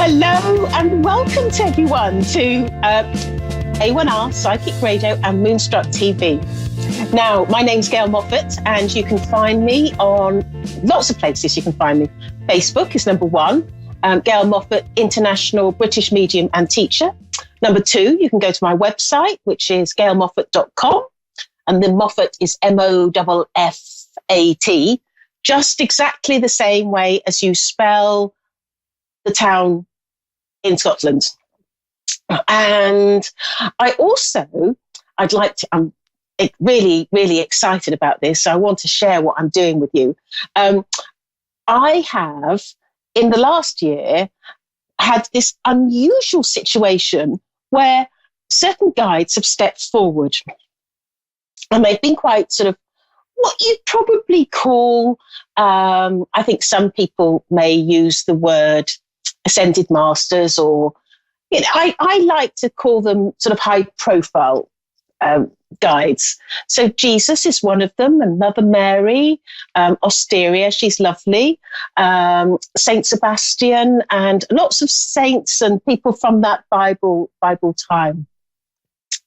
Hello and welcome to everyone to A1R, Psychic Radio and Moonstruck TV. Now, my name's Gail Moffat and you can find me on lots of places. You can find me. Facebook is number one, Gail Moffat, International British Medium and Teacher. Number two, you can go to my website, which is gailmoffat.com. And the Moffat is Moffat, just exactly the same way as you spell the town in Scotland. And I'm really, really excited about this. So I want to share what I'm doing with you. I have, in the last year, had this unusual situation where certain guides have stepped forward. And they've been quite sort of what you'd probably call, I think some people may use the word ascended masters, or, you know, I like to call them sort of high profile guides. So Jesus is one of them, and Mother Mary, Osteria, she's lovely, Saint Sebastian, and lots of saints and people from that Bible time.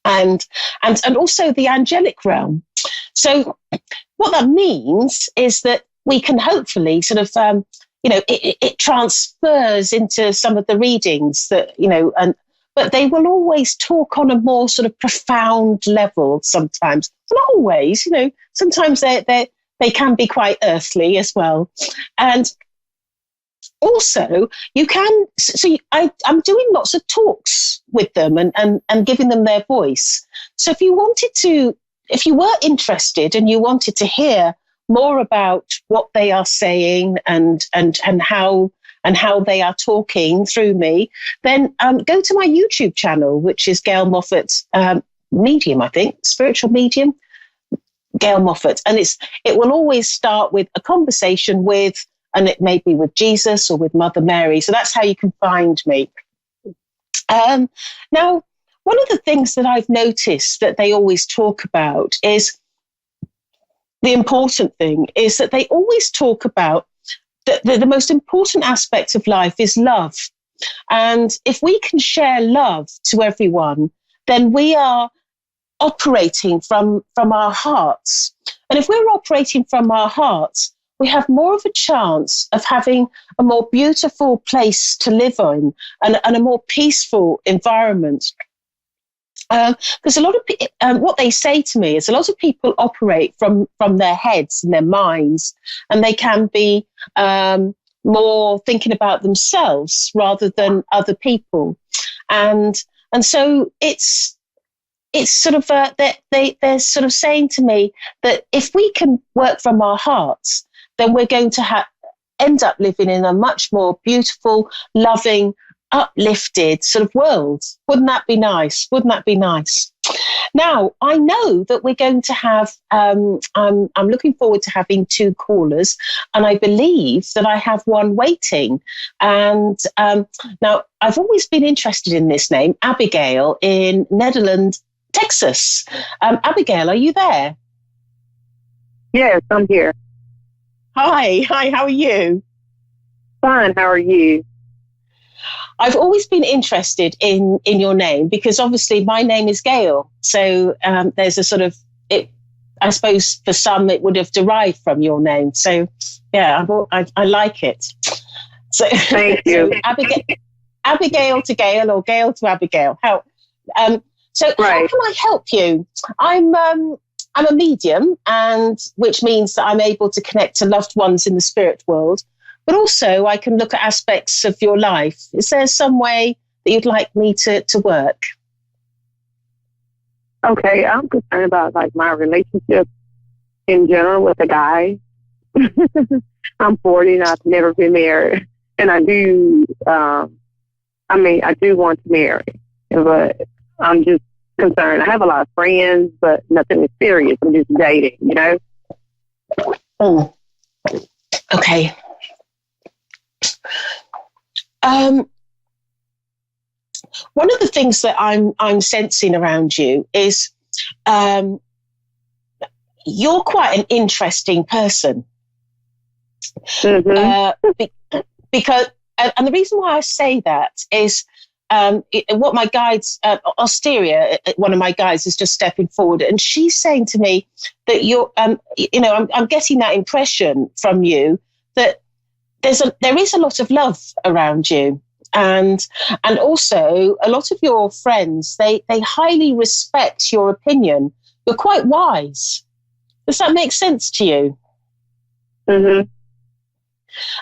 And also the angelic realm. So what that means is that we can hopefully sort of, it transfers into some of the readings that, but they will always talk on a more sort of profound level sometimes. Not always, sometimes they can be quite earthly as well. And also, I'm doing lots of talks with them and giving them their voice. So if you were interested and you wanted to hear more about what they are saying and how they are talking through me, then go to my YouTube channel, which is Gail Moffat's medium, I think, spiritual medium, Gail Moffat. And it will always start with a conversation with, and it may be with Jesus or with Mother Mary. So that's how you can find me. Now, one of the things that I've noticed that they always talk about is, the important thing is that they always talk about the most important aspect of life is love. And if we can share love to everyone, then we are operating from our hearts. And if we're operating from our hearts, we have more of a chance of having a more beautiful place to live in and a more peaceful environment. Because a lot of what they say to me is a lot of people operate from their heads and their minds, and they can be more thinking about themselves rather than other people, and so it's sort of they're sort of saying to me that if we can work from our hearts, then we're going to end up living in a much more beautiful, loving, uplifted sort of world. Wouldn't that be nice? Now, I know that we're going to have, I'm looking forward to having two callers, and I believe that I have one waiting. And now, I've always been interested in this name, Abigail, in Netherlands, Texas. Abigail, are you there? Yes, I'm here. Hi, how are you? Fine, how are you? I've always been interested in your name because obviously my name is Gail. So there's a sort of, I suppose for some it would have derived from your name. So yeah, I like it. So thank you. So Abigail to Gail, or Gail to Abigail. How can I help you? I'm a medium, and which means that I'm able to connect to loved ones in the spirit world. But also I can look at aspects of your life. Is there some way that you'd like me to work? Okay, I'm concerned about like my relationship in general with a guy. I'm 40 and I've never been married. And I do want to marry, but I'm just concerned. I have a lot of friends, but nothing is serious. I'm just dating, Oh, okay. One of the things that I'm sensing around you is you're quite an interesting person. Mm-hmm. Because and the reason why I say that is what my guides, Osteria, one of my guides, is just stepping forward, and she's saying to me that I'm getting that impression from you that there is a lot of love around you, and also a lot of your friends, they highly respect your opinion. You're quite wise. Does that make sense to you? Mm-hmm.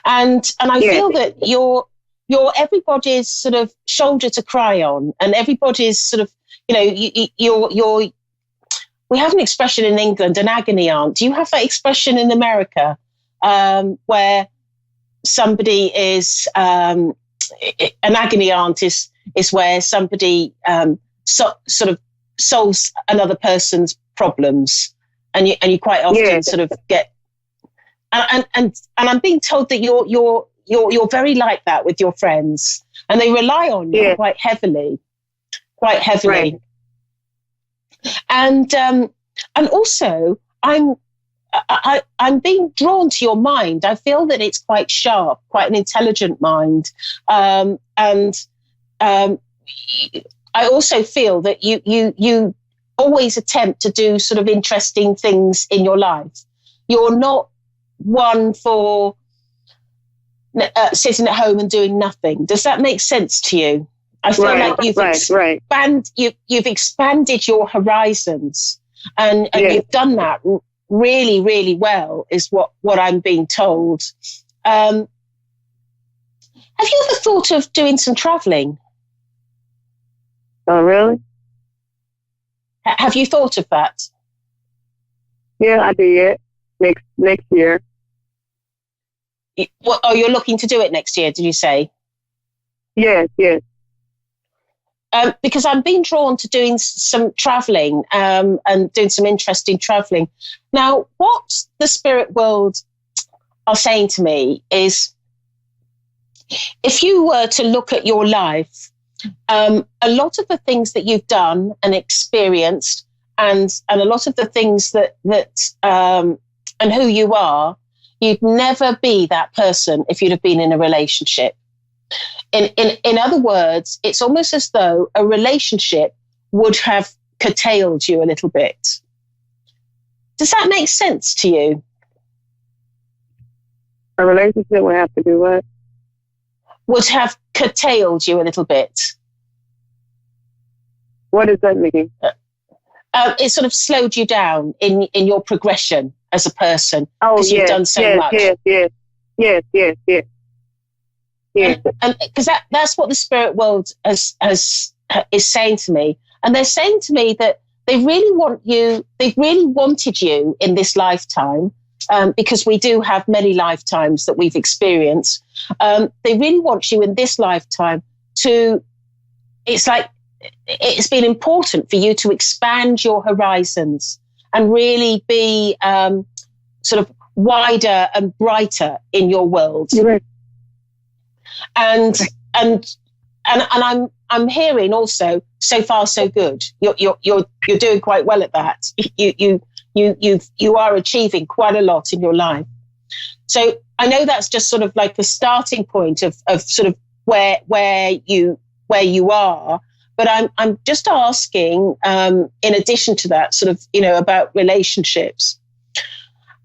And I feel that you're everybody's sort of shoulder to cry on, and everybody's sort of, you're we have an expression in England, an agony aunt. Do you have that expression in America, where somebody is an agony aunt is where somebody sort of solves another person's problems, and you quite often sort of get and I'm being told that you're very like that with your friends, and they rely on you quite heavily. Right. And also I'm being drawn to your mind. I feel that it's quite sharp, quite an intelligent mind, and I also feel that you always attempt to do sort of interesting things in your life. You're not one for sitting at home and doing nothing. Does that make sense to you? I feel like you've expanded your horizons, and you've done that really, really well, is what I'm being told. Have you ever thought of doing some traveling? Oh, really? Have you thought of that? Yeah, I did. Next year. You're looking to do it next year, did you say? Yes. Because I'm being drawn to doing some traveling and doing some interesting traveling. Now, what the spirit world are saying to me is, if you were to look at your life, a lot of the things that you've done and experienced, and a lot of the things that and who you are, you'd never be that person if you'd have been in a relationship. In other words, it's almost as though a relationship would have curtailed you a little bit. Does that make sense to you? A relationship would have to do what? Would have curtailed you a little bit. What does that mean? It sort of slowed you down in your progression as a person, because you've done so much. Yes. And because that's what the spirit world is saying to me, and they're saying to me that they really wanted you in this lifetime, because we do have many lifetimes that we've experienced. They really want you in this lifetime to. It's like it's been important for you to expand your horizons and really be sort of wider and brighter in your world. Right. And I'm hearing also, so far so good. You're doing quite well at that. You are achieving quite a lot in your life. So I know that's just sort of like the starting point of sort of where you are. But I'm just asking, in addition to that, sort of, about relationships.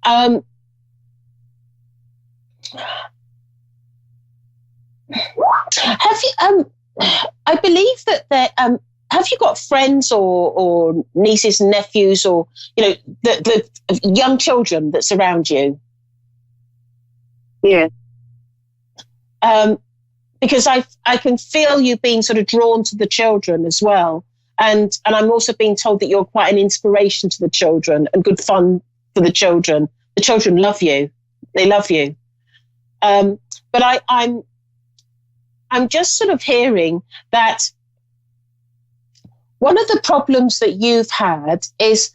Have you? I believe that there. Have you got friends or nieces and nephews, or the young children that surround you? Yeah. Because I can feel you being sort of drawn to the children as well. And I'm also being told that you're quite an inspiration to the children and good fun for the children. The children love you. They love you. But I'm just sort of hearing that one of the problems that you've had is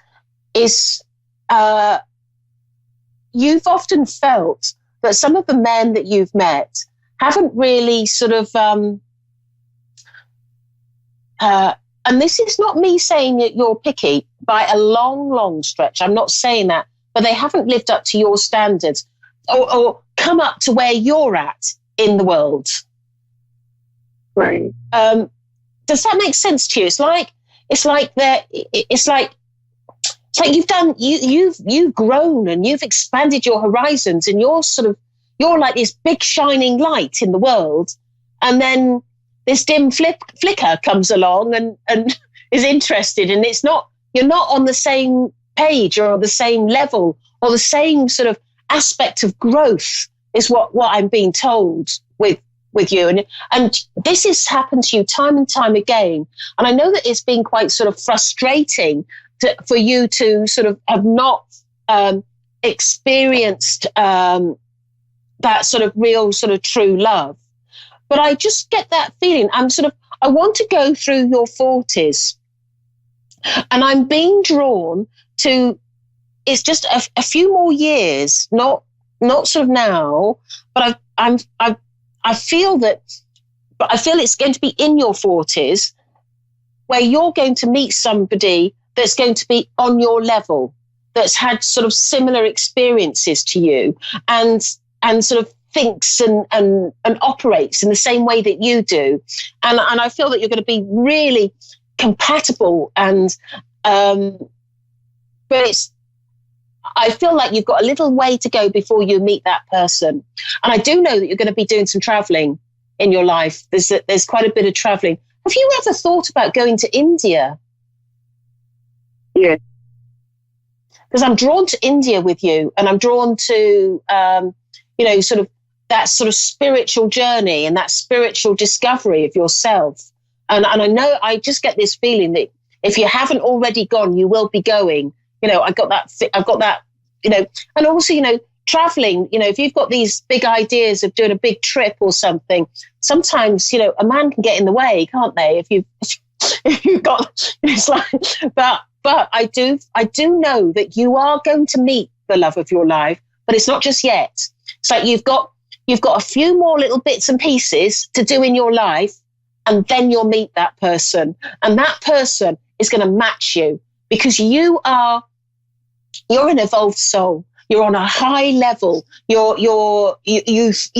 you've often felt that some of the men that you've met haven't really sort of, and this is not me saying that you're picky by a long, long stretch. I'm not saying that, but they haven't lived up to your standards or come up to where you're at in the world. Right. Does that make sense to you? It's like you've grown and you've expanded your horizons, and you're like this big shining light in the world, and then this dim flicker comes along and is interested, and you're not on the same page or on the same level or the same sort of aspect of growth is what I'm being told with you. And this has happened to you time and time again. And I know that it's been quite sort of frustrating for you to sort of have not experienced that sort of real sort of true love. But I just get that feeling. I want to go through your 40s, and I'm being drawn to, it's just a few more years, not sort of now, but I feel it's going to be in your 40s where you're going to meet somebody that's going to be on your level, that's had sort of similar experiences to you, and sort of thinks and operates in the same way that you do. And I feel that you're going to be really compatible, but I feel like you've got a little way to go before you meet that person. And I do know that you're going to be doing some traveling in your life. There's quite a bit of traveling. Have you ever thought about going to India? Yeah. Because I'm drawn to India with you, and I'm drawn to, sort of that sort of spiritual journey and that spiritual discovery of yourself. And I know, I just get this feeling that if you haven't already gone, you will be going. I've got that, and also, traveling, if you've got these big ideas of doing a big trip or something, sometimes, a man can get in the way, can't they? If you've got, it's like, but I do know that you are going to meet the love of your life, but it's not just yet. It's like you've got a few more little bits and pieces to do in your life, and then you'll meet that person, and that person is going to match you, because you're an evolved soul. You're on a high level. You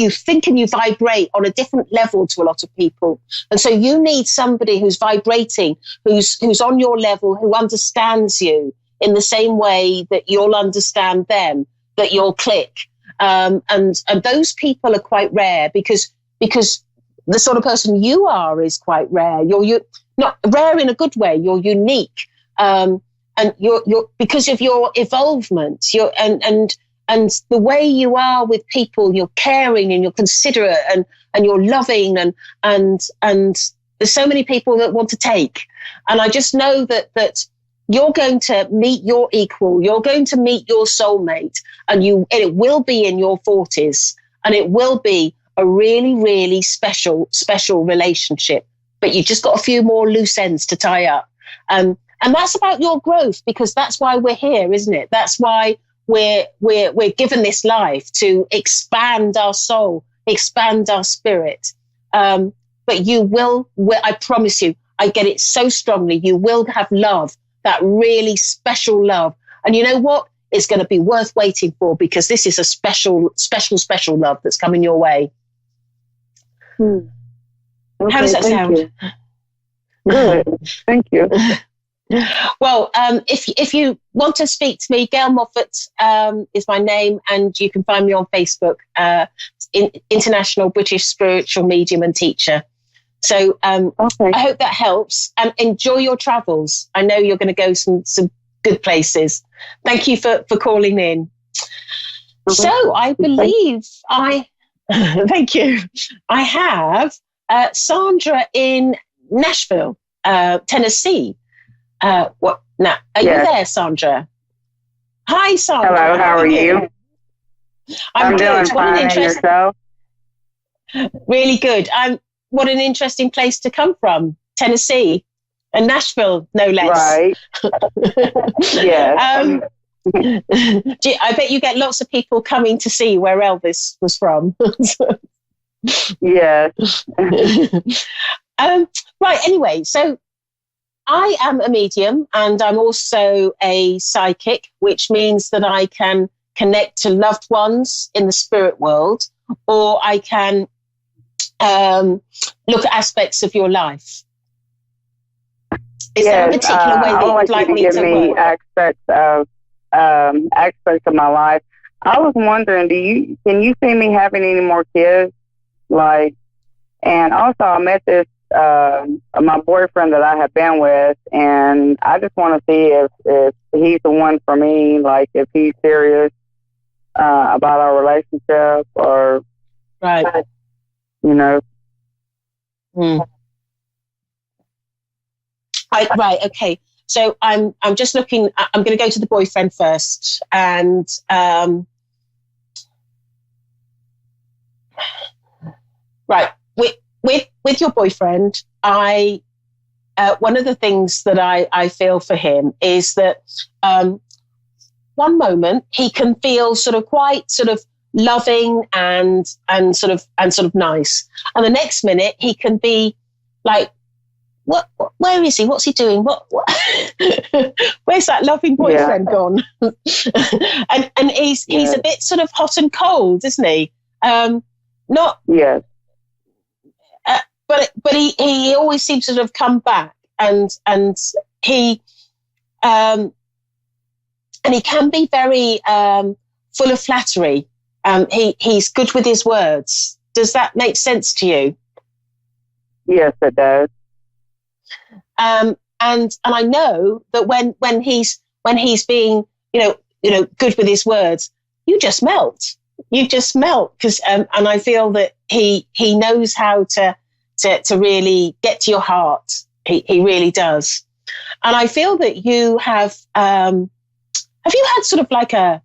think and you vibrate on a different level to a lot of people. And so you need somebody who's vibrating, who's on your level, who understands you in the same way that you'll understand them, that you'll click. And those people are quite rare because the sort of person you are is quite rare. You're not rare in a good way. You're unique. And you're because of your evolvement, and the way you are with people, you're caring and you're considerate and you're loving and there's so many people that want to take. And I just know that you're going to meet your equal, you're going to meet your soulmate, and it will be in your 40s, and it will be a really, really special relationship. But you just got a few more loose ends to tie up. And that's about your growth, because that's why we're here, isn't it? That's why we're given this life, to expand our soul, expand our spirit. But you will, I promise you, I get it so strongly, you will have love, that really special love. And you know what? It's going to be worth waiting for, because this is a special love that's coming your way. Okay, how does that sound? You. Good. Thank you. Well, if you want to speak to me, Gail Moffat is my name, and you can find me on Facebook, International British Spiritual Medium and Teacher. So I hope that helps, and enjoy your travels. I know you're going to go some good places. Thank you for calling in. So I believe thank you. I have Sandra in Nashville, Tennessee. What now? Are you there, Sandra? Hi, Sandra. Hello, how are you? I'm doing fine. And yourself? Really good. What an interesting place to come from, Tennessee, and Nashville, no less. Right. Yes. I bet you get lots of people coming to see where Elvis was from. Yes. Right. Anyway, so I am a medium, and I'm also a psychic, which means that I can connect to loved ones in the spirit world, or I can look at aspects of your life? Is there a particular way that you'd like me to work? Aspects of my life. I was wondering, can you see me having any more kids? Like, and also I met this my boyfriend that I have been with, and I just want to see if he's the one for me. Like, if he's serious about our relationship, or right, you know. Right. Okay. So I'm just looking. I'm going to go to the boyfriend first, and right. With your boyfriend, one of the things that I feel for him is that one moment he can feel sort of quite sort of loving and sort of nice, and the next minute he can be like, what where is he? What's he doing? What where's that loving boyfriend gone? and he's a bit sort of hot and cold, isn't he? Not yes. But he always seems to have come back, and he and he can be very full of flattery. He's good with his words. Does that make sense to you? Yes, it does. And I know that when he's being good with his words, you just melt. You just melt because and I feel that he knows how to really get to your heart. He really does. And I feel that you have you had sort of like a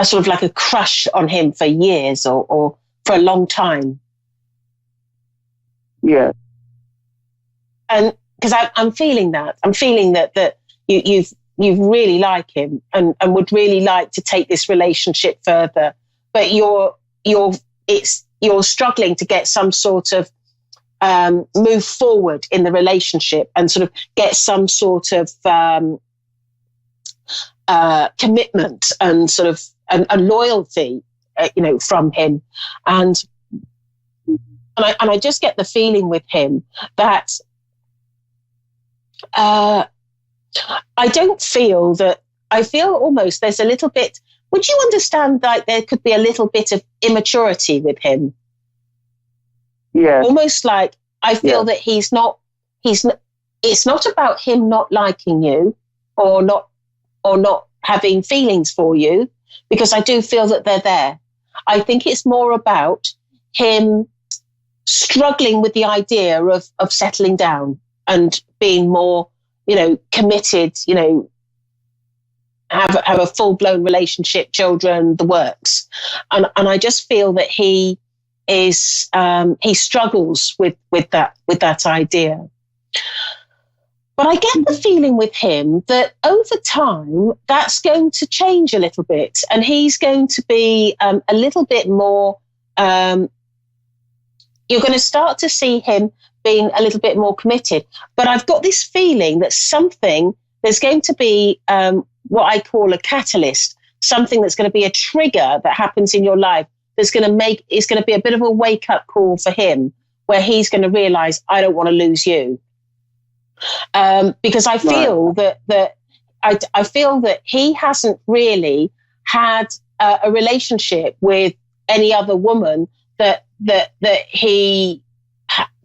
sort of like a crush on him for years or for a long time? Yeah. And because I'm feeling that. I'm feeling that you really like him and would really like to take this relationship further, but you're struggling to get some sort of move forward in the relationship and sort of get some sort of commitment and sort of a loyalty, from him. And I just get the feeling with him that I don't feel that. I feel almost there's a little bit. Would you understand that there could be a little bit of immaturity with him? Yeah. Almost like I feel that he's not. It's not about him not liking you or not having feelings for you, because I do feel that they're there. I think it's more about him struggling with the idea of settling down and being more, committed, have a full-blown relationship, children, the works. And I just feel that he struggles with that idea. But I get the feeling with him that over time, that's going to change a little bit. And he's going to be a little bit more, you're going to start to see him being a little bit more committed. But I've got this feeling that there's going to be what I call a catalyst, something that's going to be a trigger that happens in your life that's going to be a bit of a wake-up call for him, where he's going to realize, I don't want to lose you. Because I feel that I feel that he hasn't really had a relationship with any other woman that he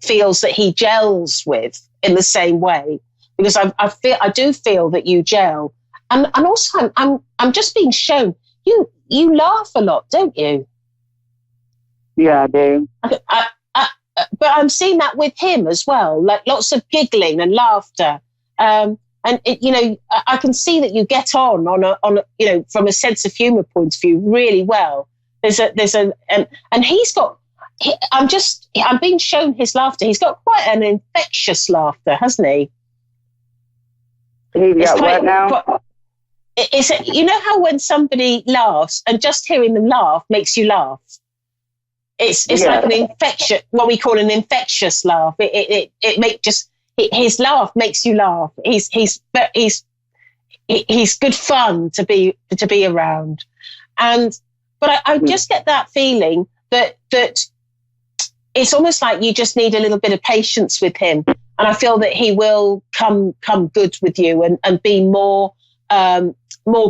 feels that he gels with in the same way. Because I do feel that you gel, and also I'm just being shown you laugh a lot, don't you? Yeah, I do. But I'm seeing that with him as well, like lots of giggling and laughter. And I can see that you get on from a sense of humor point of view really well. And he's got. I'm being shown his laughter. He's got quite an infectious laughter, hasn't he? He's got what now? You know how when somebody laughs and just hearing them laugh makes you laugh. It's like an infectious, what we call an infectious laugh. His laugh makes you laugh. He's good fun to be around, but I just get that feeling that it's almost like you just need a little bit of patience with him. And I feel that he will come good with you and be more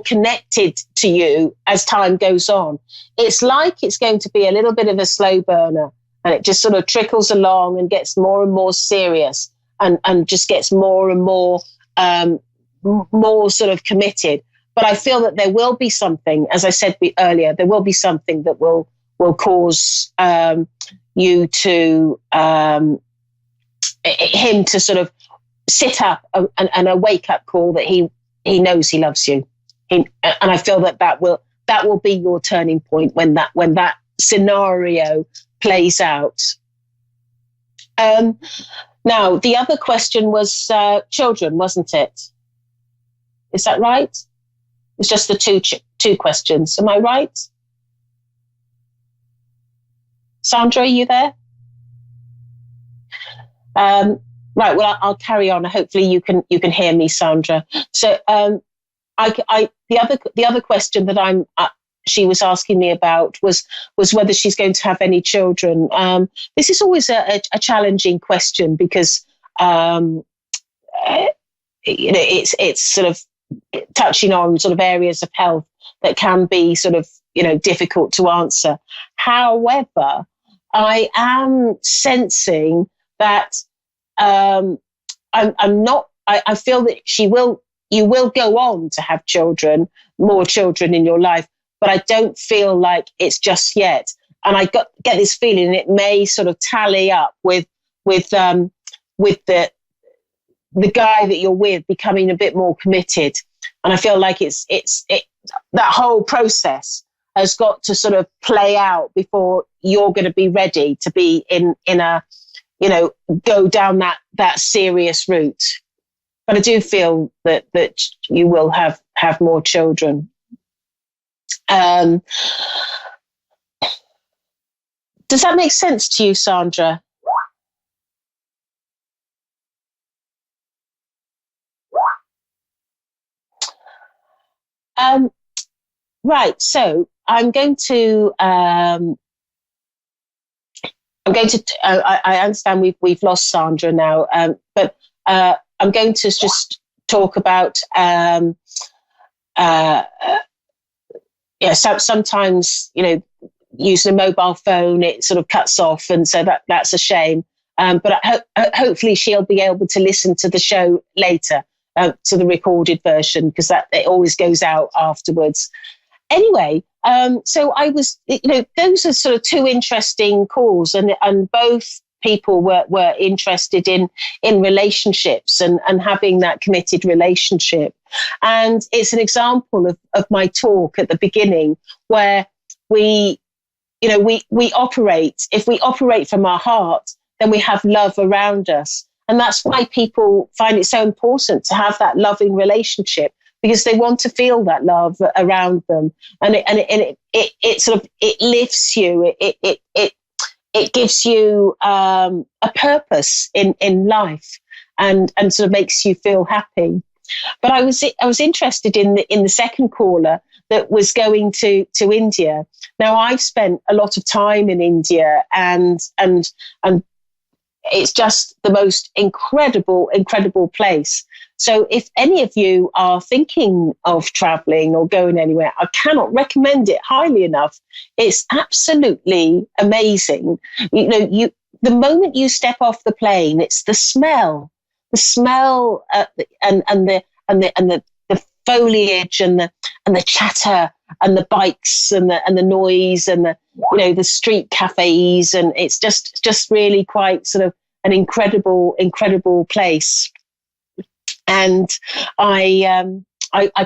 connected to you as time goes on. It's like it's going to be a little bit of a slow burner, and it just sort of trickles along and gets more and more serious and just gets more and more sort of committed. But I feel that there will be something, as I said earlier, there will be something that will cause you to him to sort of sit up and a wake up call that he knows he loves you. And I feel that will be your turning point when that scenario plays out. Now, the other question was children, wasn't it? Is that right? It's just the two questions. Am I right? Sandra, are you there? Right. Well, I'll carry on. Hopefully, you can hear me, Sandra. So, the other question that she was asking me about was whether she's going to have any children. This is always a challenging question because it's sort of touching on sort of areas of health that can be sort of difficult to answer. However, I am sensing that I'm not. I feel that you will go on to have children, more children in your life, but I don't feel like it's just yet. And I get this feeling it may sort of tally up with the guy that you're with becoming a bit more committed. And I feel like it's that whole process has got to sort of play out before you're going to be ready to be in a, go down that serious route. But I do feel that you will have more children. Does that make sense to you, Sandra? Right. So I'm going to. I understand we've lost Sandra now, but I'm going to just talk about. Sometimes using a mobile phone, it sort of cuts off, and so that's a shame. But hopefully she'll be able to listen to the show later, to the recorded version, because it always goes out afterwards. Anyway, so I was, those are sort of two interesting calls, and both people were interested in relationships and having that committed relationship. And it's an example of my talk at the beginning where we operate. If we operate from our heart, then we have love around us. And that's why people find it so important to have that loving relationship, because they want to feel that love around them. And it sort of, it lifts you. It gives you a purpose in life and sort of makes you feel happy. But I was interested in the second caller that was going to India. Now, I've spent a lot of time in India, and it's just the most incredible place. So if any of you are thinking of traveling or going anywhere, I cannot recommend it highly enough. It's absolutely amazing. The moment you step off the plane, it's the smell, and the foliage and the chatter and the bikes and the noise and the street cafes, and it's just really quite sort of an incredible place. And I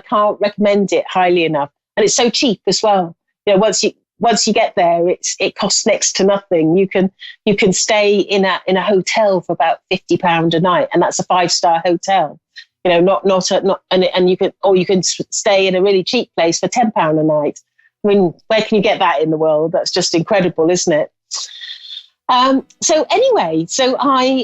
can't recommend it highly enough, and it's so cheap as well. Once you get there, it costs next to nothing. You can stay in a hotel for about £50 a night, and that's a 5-star hotel. And you can stay in a really cheap place for £10 a night. I mean, where can you get that in the world? That's just incredible, isn't it? So anyway,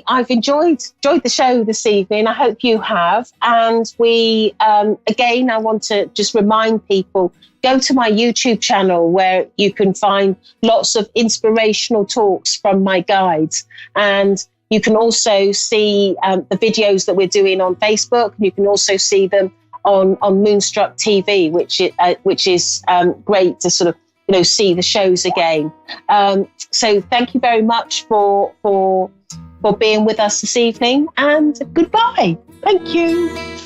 I've enjoyed the show this evening. I hope you have. And we again, I want to just remind people, go to my YouTube channel where you can find lots of inspirational talks from my guides. And you can also see the videos that we're doing on Facebook. You can also see them on Moonstruck TV, which is great to sort of, see the shows again. So thank you very much for being with us this evening, and goodbye. Thank you.